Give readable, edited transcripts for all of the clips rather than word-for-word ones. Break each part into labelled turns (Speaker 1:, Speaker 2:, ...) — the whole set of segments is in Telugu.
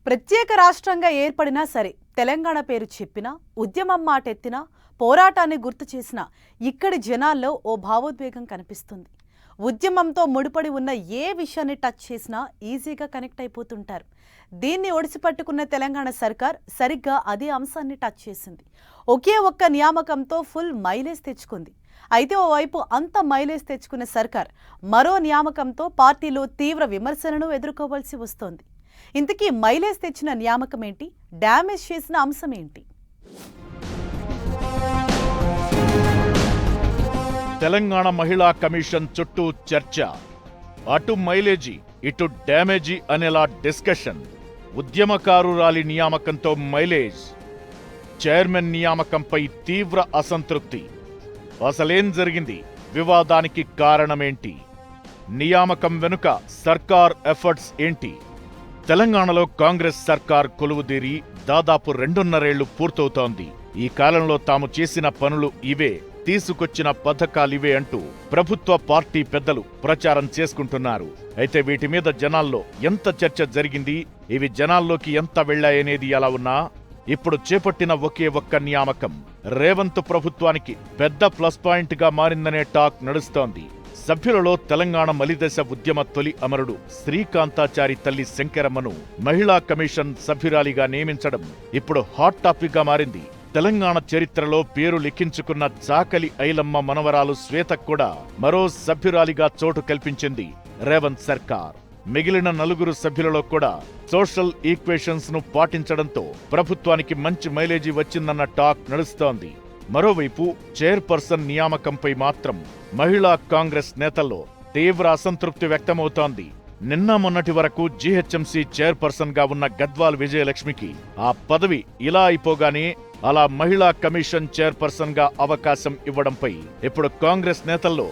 Speaker 1: ప్రత్యేక రాష్ట్రంగా ఏర్పడినా సరే తెలంగాణ పేరు చెప్పినా, ఉద్యమం మాట ఎత్తినా, పోరాటాన్ని గుర్తు చేసినా ఇక్కడి జనాల్లో ఓ భావోద్వేగం కనిపిస్తుంది. ఉద్యమంతో ముడిపడి ఉన్న ఏ విషయాన్ని టచ్ చేసినా ఈజీగా కనెక్ట్ అయిపోతుంటారు. దీన్ని ఒడిసిపట్టుకున్న తెలంగాణ సర్కార్ సరిగ్గా అదే అంశాన్ని టచ్ చేసింది. ఒకే ఒక్క నియామకంతో ఫుల్ మైలేజ్ తెచ్చుకుంది. అయితే ఓవైపు అంత మైలేజ్ తెచ్చుకున్న సర్కార్ మరో నియామకంతో పార్టీలో తీవ్ర విమర్శలను ఎదుర్కోవాల్సి వస్తోంది. ఇంతకీ మైలేజ్ తెచ్చిన నియామకం ఏంటి? డ్యామేజ్ చేసిన అంశం ఏంటి?
Speaker 2: తెలంగాణ మహిళా కమిషన్ చుట్టూ చర్చ. అటు మైలేజీ, ఇటు డ్యామేజీ అనేలా డిస్కషన్. ఉద్యమకారురాలి నియామకంతో మైలేజ్, చైర్మన్ నియామకంపై తీవ్ర అసంతృప్తి. అసలేం జరిగింది? వివాదానికి కారణమేంటి? నియామకం వెనుక సర్కార్ ఎఫర్ట్స్ ఏంటి? తెలంగాణలో కాంగ్రెస్ సర్కార్ కొలువుదీరి దాదాపు 2.5 ఏళ్లు పూర్తవుతోంది. ఈ కాలంలో తాము చేసిన పనులు ఇవే, తీసుకొచ్చిన పథకాలివే అంటూ ప్రభుత్వ పార్టీ పెద్దలు ప్రచారం చేసుకుంటున్నారు. అయితే వీటి మీద జనాల్లో ఎంత చర్చ జరిగింది, ఇవి జనాల్లోకి ఎంత వెళ్లాయనేది ఎలా ఉన్నా, ఇప్పుడు చేపట్టిన ఒకే ఒక్క నియామకం రేవంత్ ప్రభుత్వానికి పెద్ద ప్లస్ పాయింట్ గా మారిందనే టాక్ నడుస్తోంది. సభ్యులలో తెలంగాణ మలిదశ ఉద్యమ తొలి అమరుడు శ్రీకాంతాచారి తల్లి శంకరమ్మను మహిళా కమిషన్ సభ్యురాలిగా నియమించడం ఇప్పుడు హాట్ టాపిక్ గా మారింది. తెలంగాణ చరిత్రలో పేరు లిఖించుకున్న చాకలి ఐలమ్మ మనవరాలు శ్వేతకు కూడా మరో సభ్యురాలిగా చోటు కల్పించింది రేవంత్ సర్కార్. మిగిలిన 4 సభ్యులలో కూడా సోషల్ ఈక్వేషన్స్ ను పాటించడంతో ప్రభుత్వానికి మంచి మైలేజీ వచ్చిందన్న టాక్ నడుస్తోంది. మరోవైపు చైర్పర్సన్ నియామకంపై మాత్రం మహిళా కాంగ్రెస్ నేతల్లో తీవ్ర అసంతృప్తి వ్యక్తమవుతోంది. నిన్న మొన్నటి వరకు జీహెచ్ఎంసీ చైర్పర్సన్ గా ఉన్న గద్వాల్ విజయలక్ష్మికి ఆ పదవి ఇలా అయిపోగానే అలా మహిళా కమిషన్ చైర్పర్సన్ గా అవకాశం ఇవ్వడంపై ఇప్పుడు కాంగ్రెస్ నేతల్లో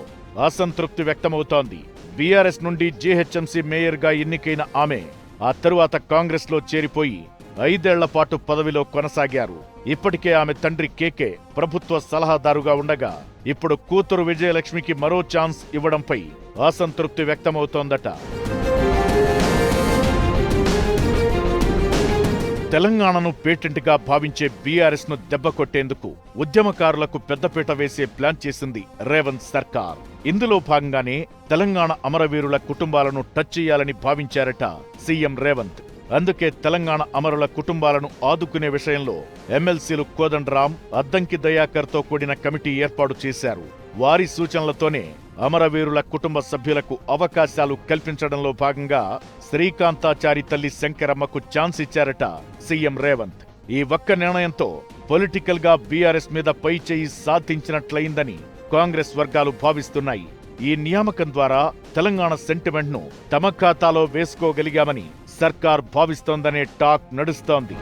Speaker 2: అసంతృప్తి వ్యక్తమవుతోంది. బీఆర్ఎస్ నుండి జీహెచ్ఎంసీ మేయర్ గా ఎన్నికైన ఆమె ఆ తరువాత కాంగ్రెస్ లో చేరిపోయి 5 ఏళ్ల పాటు పదవిలో కొనసాగారు. ఇప్పటికే ఆమె తండ్రి కేకే ప్రభుత్వ సలహాదారుగా ఉండగా ఇప్పుడు కూతురు విజయలక్ష్మికి మరో ఛాన్స్ ఇవ్వడంపై అసంతృప్తి వ్యక్తమవుతోందట. తెలంగాణను పేటెంట్ గా భావించే బీఆర్ఎస్ ను దెబ్బకొట్టేందుకు ఉద్యమకారులకు పెద్దపీట వేసే ప్లాన్ చేసింది రేవంత్ సర్కార్. ఇందులో భాగంగానే తెలంగాణ అమరవీరుల కుటుంబాలను టచ్ చేయాలని భావించారట సీఎం రేవంత్. అందుకే తెలంగాణ అమరుల కుటుంబాలను ఆదుకునే విషయంలో ఎమ్మెల్సీలు కోదండరాం, అద్దంకి దయాకర్ తో కూడిన కమిటీ ఏర్పాటు చేశారు. వారి సూచనలతోనే అమరవీరుల కుటుంబ సభ్యులకు అవకాశాలు కల్పించడంలో భాగంగా శ్రీకాంతాచారి తల్లి శంకరమ్మకు ఛాన్స్ ఇచ్చారట సీఎం రేవంత్. ఈ ఒక్క నిర్ణయంతో పొలిటికల్ గా బీఆర్ఎస్ మీద పై చేయి సాధించినట్లయిందని కాంగ్రెస్ వర్గాలు భావిస్తున్నాయి. ఈ నియామకం ద్వారా తెలంగాణ సెంటిమెంట్ ను తమ ఖాతాలో వేసుకోగలిగామని సర్కార్ భావిస్తోందనే టాక్ నడుస్తోంది.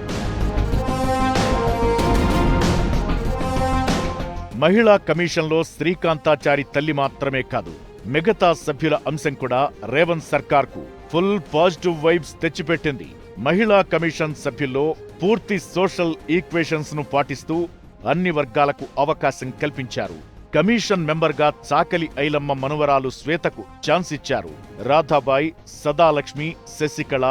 Speaker 2: మహిళా కమిషన్లో శ్రీకాంతాచారి తల్లి మాత్రమే కాదు, మిగతా సభ్యుల అంశం కూడా రేవంత్ సర్కార్కు ఫుల్ పాజిటివ్ వైబ్స్ తెచ్చిపెట్టింది. మహిళా కమిషన్ సభ్యుల్లో పూర్తి సోషల్ ఈక్వేషన్స్ ను పాటిస్తూ అన్ని వర్గాలకు అవకాశం కల్పించారు. కమిషన్ మెంబర్ గా చాకలి ఐలమ్మ మనవరాలు శ్వేతకు ఛాన్స్ ఇచ్చారు. రాధాబాయ్, సదాలక్ష్మి, శశికళ,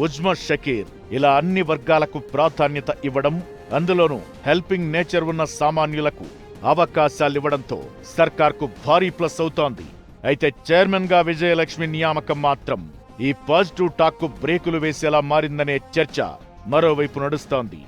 Speaker 2: ఉజ్మా షకీర్ ఇలా అన్ని వర్గాలకు ప్రాధాన్యత ఇవ్వడం, అందులోనూ హెల్పింగ్ నేచర్ ఉన్న సామాన్యులకు అవకాశాలివ్వడంతో సర్కార్కు భారీ ప్లస్ అవుతోంది. అయితే చైర్మన్ గా విజయలక్ష్మి నియామకం మాత్రం ఈ పాజిటివ్ టాక్ కు బ్రేకులు వేసేలా మారిందనే చర్చ మరోవైపు నడుస్తోంది.